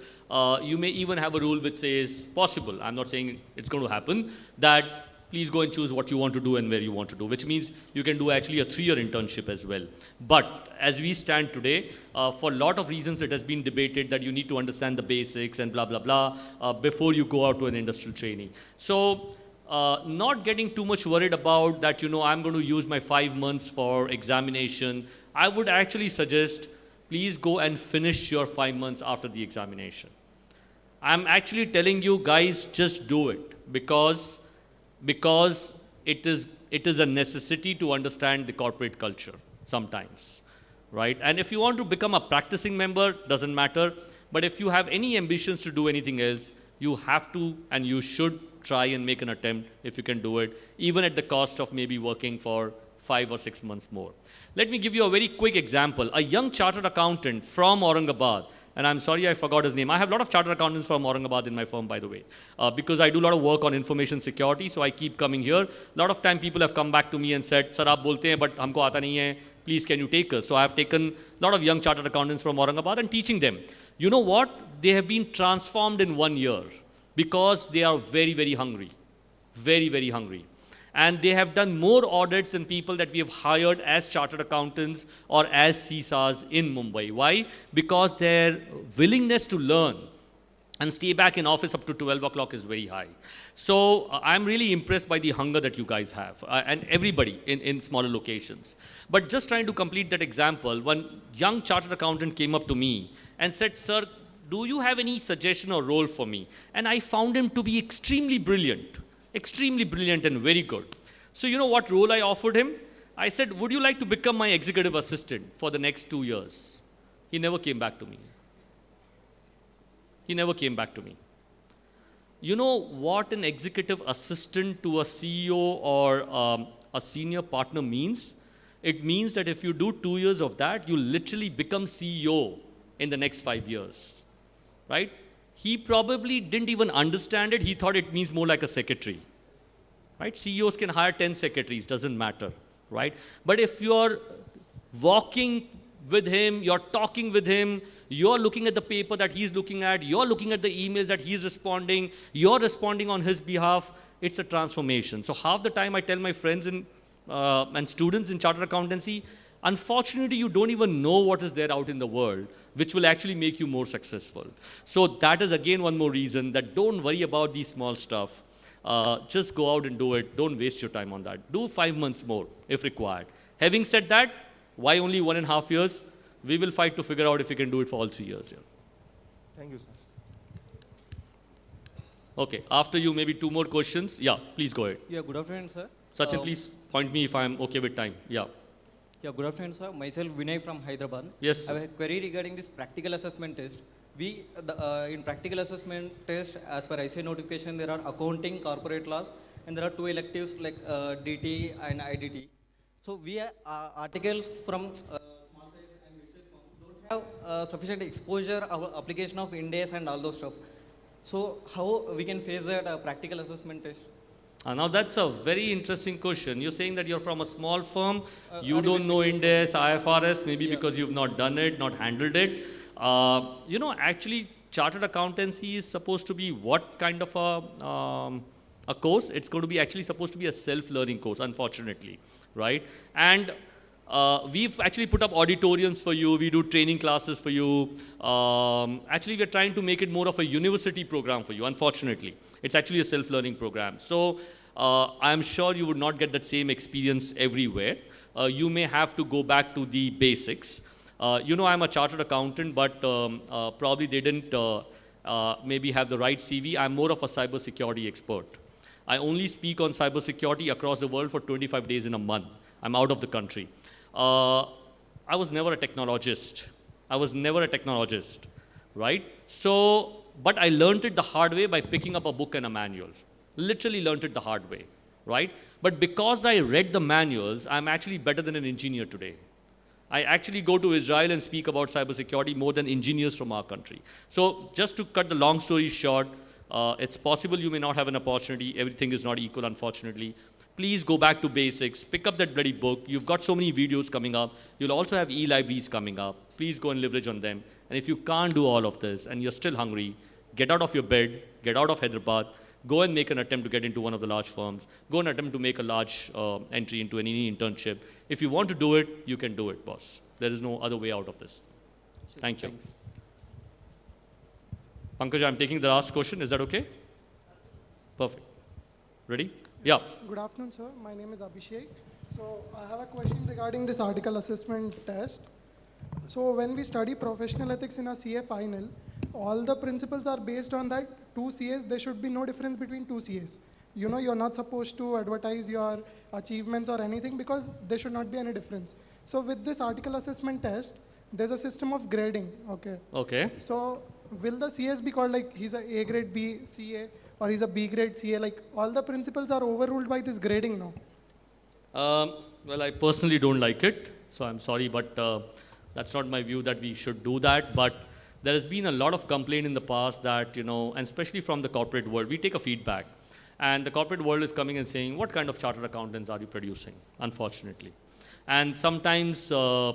you may even have a rule which says possible. I'm not saying it's going to happen, that please go and choose what you want to do and where you want to do, which means you can do actually a 3-year internship as well. But as we stand today, for a lot of reasons, it has been debated that you need to understand the basics and blah, blah, blah, before you go out to an industrial training. So not getting too much worried about that, I'm going to use my 5 months for examination. I would actually suggest, please go and finish your 5 months after the examination. I'm actually telling you guys, just do it because it is a necessity to understand the corporate culture sometimes, right? And if you want to become a practicing member, doesn't matter. But if you have any ambitions to do anything else, you have to and you should try and make an attempt if you can do it, even at the cost of maybe working for 5 or 6 months more. Let me give you a very quick example. A young chartered accountant from Aurangabad, and I'm sorry I forgot his name. I have a lot of chartered accountants from Aurangabad in my firm, by the way, because I do a lot of work on information security, so I keep coming here. A lot of time people have come back to me and said, Sir, aap bolte hain, but humko aata nahi hai. Please, can you take us? So I have taken a lot of young chartered accountants from Aurangabad and teaching them. You know what? They have been transformed in 1 year because they are very, very hungry. Very, very hungry. And they have done more audits than people that we have hired as chartered accountants or as CSAs in Mumbai. Why? Because their willingness to learn and stay back in office up to 12 o'clock is very high. So I'm really impressed by the hunger that you guys have and everybody in smaller locations. But just trying to complete that example, one young chartered accountant came up to me and said, Sir, do you have any suggestion or role for me? And I found him to be extremely brilliant and very good. So you know what role I offered him? I said, would you like to become my executive assistant for the next 2 years? He never came back to me. He never came back to me. You know what an executive assistant to a CEO or a senior partner means? It means that if you do 2 years of that, you literally become CEO in the next 5 years, right? He probably didn't even understand it. He thought it means more like a secretary, right? CEOs can hire 10 secretaries, doesn't matter, right? But if you're walking with him, you're talking with him, you're looking at the paper that he's looking at, you're looking at the emails that he's responding, you're responding on his behalf, it's a transformation. So half the time I tell my friends and students in chartered accountancy, unfortunately, you don't even know what is there out in the world, which will actually make you more successful. So that is again one more reason that don't worry about these small stuff. Just go out and do it. Don't waste your time on that. Do 5 months more if required. Having said that, why only 1.5 years? We will fight to figure out if we can do it for all 3 years here. Thank you, sir. Okay, after you, maybe 2 more questions. Yeah, please go ahead. Yeah, good afternoon, sir. Sachin, please point me if I'm okay with time. Yeah. Yeah, good afternoon, sir. Myself, Vinay from Hyderabad. Yes. I have a query regarding this practical assessment test. In practical assessment test, as per ICA notification, there are accounting, corporate laws, and there are 2 electives like DT and IDT. So we are articles from small size and mid-size firm don't have sufficient exposure of application of Ind-AS and all those stuff. So how we can face that practical assessment test? Now that's a very interesting question. You're saying that you're from a small firm, you don't know Ind-AS, IFRS, maybe because you've not done it, not handled it. You know, actually, chartered accountancy is supposed to be what kind of a course? It's going to be actually supposed to be a self-learning course, unfortunately, right? And we've actually put up auditoriums for you. We do training classes for you. Actually, we're trying to make it more of a university program for you, unfortunately. It's actually a self-learning program. So I'm sure you would not get that same experience everywhere. You may have to go back to the basics. You know, I'm a chartered accountant, but probably they didn't maybe have the right CV. I'm more of a cybersecurity expert. I only speak on cybersecurity across the world for 25 days in a month. I'm out of the country. I was never a technologist. Right? So, but I learned it the hard way by picking up a book and a manual. Literally learned it the hard way, right? But because I read the manuals, I'm actually better than an engineer today. I actually go to Israel and speak about cybersecurity more than engineers from our country. So just to cut the long story short, it's possible you may not have an opportunity. Everything is not equal, unfortunately. Please go back to basics. Pick up that bloody book. You've got so many videos coming up. You'll also have e-libraries coming up. Please go and leverage on them. And if you can't do all of this and you're still hungry, get out of your bed, get out of Hyderabad, go and make an attempt to get into one of the large firms. Go and attempt to make a large entry into any internship. If you want to do it, you can do it, boss. There is no other way out of this. Thank you. Thanks. Pankaj, I'm taking the last question. Is that okay? Perfect. Ready? Yeah. Good afternoon, sir. My name is Abhishek. So I have a question regarding this article assessment test. So when we study professional ethics in a CA final, all the principles are based on that 2 CAs. There should be no difference between 2 CAs. You know, you're not supposed to advertise your achievements or anything because there should not be any difference. So with this article assessment test, there's a system of grading, okay? Okay. So will the CS be called like he's a A grade B CA or he's a B grade CA? Like all the principals are overruled by this grading now. Well, I personally don't like it, so I'm sorry, but that's not my view that we should do that. But there has been a lot of complaint in the past that, you know, and especially from the corporate world, we take a feedback. And the corporate world is coming and saying, what kind of chartered accountants are you producing, unfortunately? And sometimes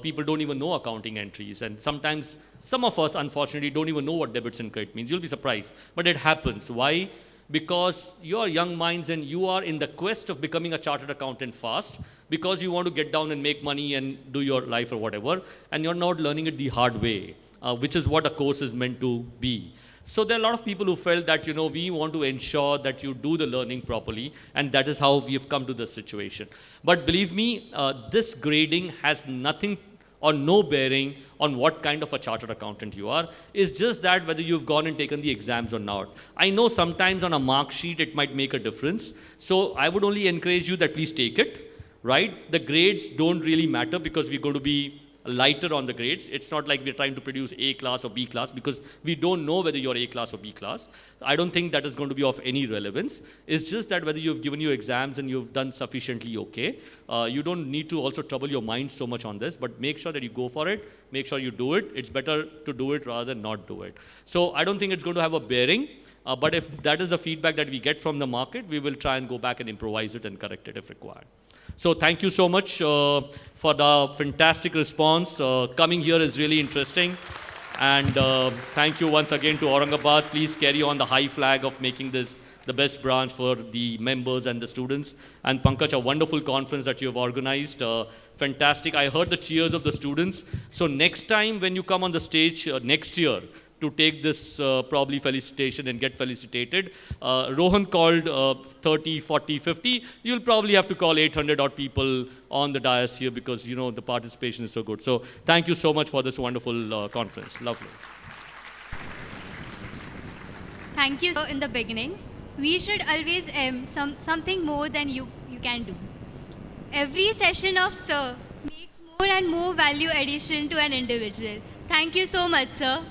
people don't even know accounting entries. And sometimes some of us, unfortunately, don't even know what debits and credit means. You'll be surprised. But it happens. Why? Because you are young minds and you are in the quest of becoming a chartered accountant fast because you want to get down and make money and do your life or whatever. And you're not learning it the hard way, which is what a course is meant to be. So there are a lot of people who felt that, you know, we want to ensure that you do the learning properly, and that is how we have come to this situation. But believe me, this grading has nothing or no bearing on what kind of a chartered accountant you are. It's just that whether you've gone and taken the exams or not. I know sometimes on a mark sheet it might make a difference. So I would only encourage you that please take it, right? The grades don't really matter because we're going to be lighter on the grades. It's not like we're trying to produce A class or B class because we don't know whether you're A class or B class. I don't think that is going to be of any relevance. It's just that whether you've given your exams and you've done sufficiently okay. You don't need to also trouble your mind so much on this, but make sure that you go for it. Make sure you do it. It's better to do it rather than not do it. So I don't think it's going to have a bearing. But if that is the feedback that we get from the market, we will try and go back and improvise it and correct it if required. So thank you so much for the fantastic response. Coming here is really interesting. And thank you once again to Aurangabad. Please carry on the high flag of making this the best branch for the members and the students. And Pankaj, a wonderful conference that you have organized. Fantastic. I heard the cheers of the students. So next time when you come on the stage next year, to take this probably felicitation and get felicitated. Rohan called 30, 40, 50. You'll probably have to call 800 odd people on the dais here because, you know, the participation is so good. So thank you so much for this wonderful conference. Lovely. Thank you. So in the beginning, we should always aim something more than you can do. Every session of Sir makes more and more value addition to an individual. Thank you so much, sir.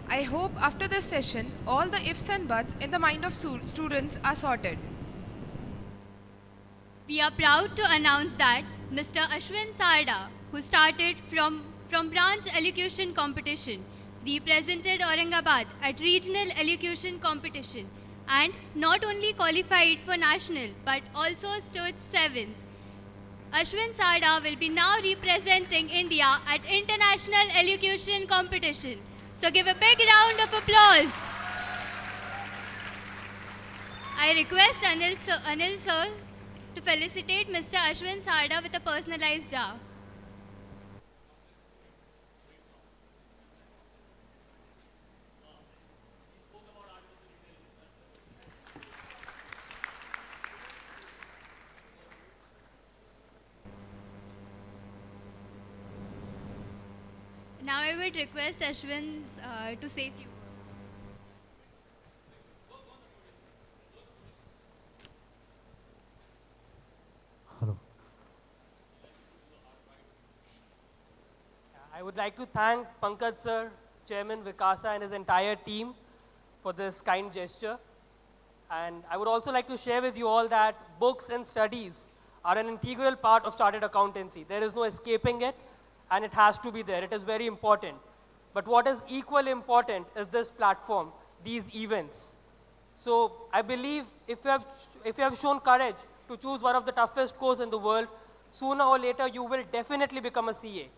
I hope after this session, all the ifs and buts in the mind of students are sorted. We are proud to announce that Mr. Ashwin Sarda, who started from branch elocution competition, represented Aurangabad at regional elocution competition and not only qualified for national but also stood 7th. Ashwin Sarda will be now representing India at international elocution competition. So give a big round of applause. I request Anil sir to felicitate Mr. Ashwin Sarda with a personalized jar. Now I would request Ashwin to say a few words. Hello. I would like to thank Pankaj sir, Chairman Vikasa and his entire team for this kind gesture. And I would also like to share with you all that books and studies are an integral part of chartered accountancy. There is no escaping it. And it has to be there. It is very important. But what is equally important is this platform, these events. So I believe if you have shown courage to choose one of the toughest courses in the world, sooner or later you will definitely become a CA.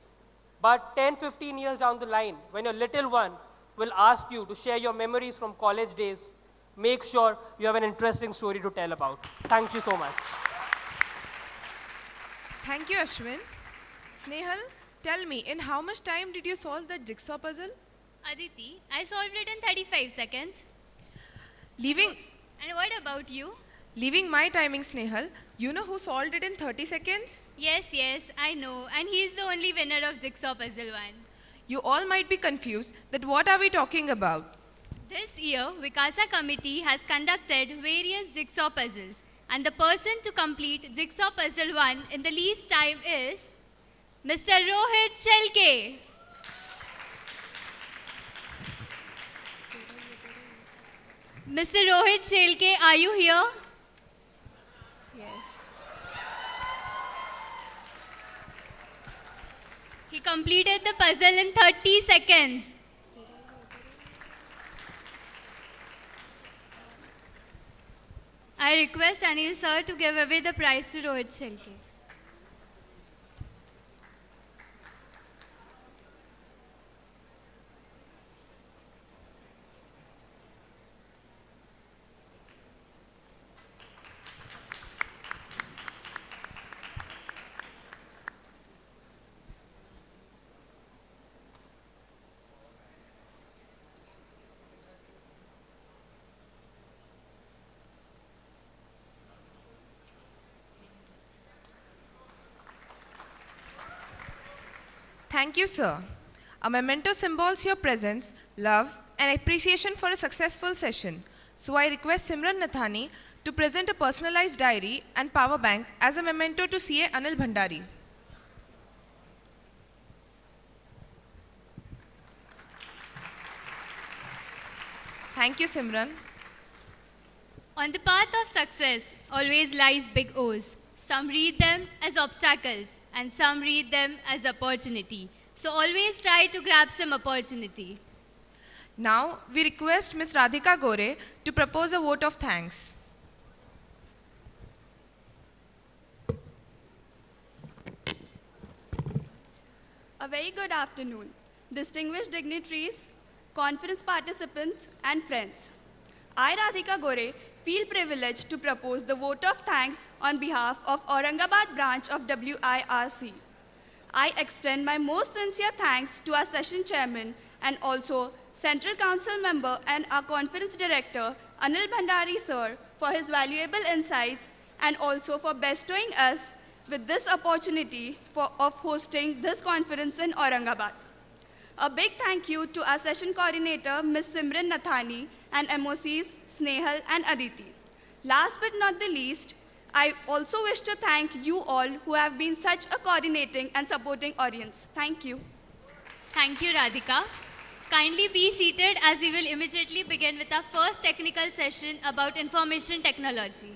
But 10, 15 years down the line, when your little one will ask you to share your memories from college days, make sure you have an interesting story to tell about. Thank you so much. Thank you, Ashwin. Snehal, tell me, in how much time did you solve that jigsaw puzzle? Aditi, I solved it in 35 seconds. And what about you? Leaving my timing, Snehal, you know who solved it in 30 seconds? Yes, I know. And he's the only winner of Jigsaw Puzzle 1. You all might be confused that what are we talking about? This year, Vikasa committee has conducted various jigsaw puzzles. And the person to complete Jigsaw Puzzle 1 in the least time is Mr. Rohit Shelke. Mr. Rohit Shelke, are you here? Yes. He completed the puzzle in 30 seconds. I request Anil sir to give away the prize to Rohit Shelke. Thank you, sir. A memento symbols your presence, love, and appreciation for a successful session. So I request Simran Nathani to present a personalized diary and power bank as a memento to CA Anil Bhandari. Thank you, Simran. On the path of success always lies big O's. Some read them as obstacles and some read them as opportunity. So always try to grab some opportunity. Now we request Ms. Radhika Gore to propose a vote of thanks. A very good afternoon, distinguished dignitaries, conference participants, and friends. I, Radhika Gore, feel privileged to propose the vote of thanks on behalf of Aurangabad branch of WIRC. I extend my most sincere thanks to our session chairman and also Central Council member and our conference director, Anil Bhandari sir, for his valuable insights and also for bestowing us with this opportunity of hosting this conference in Aurangabad. A big thank you to our session coordinator, Ms. Simran Nathani, and MOCs Snehal and Aditi. Last but not the least, I also wish to thank you all who have been such a coordinating and supporting audience. Thank you. Thank you, Radhika. Kindly be seated as we will immediately begin with our first technical session about information technology.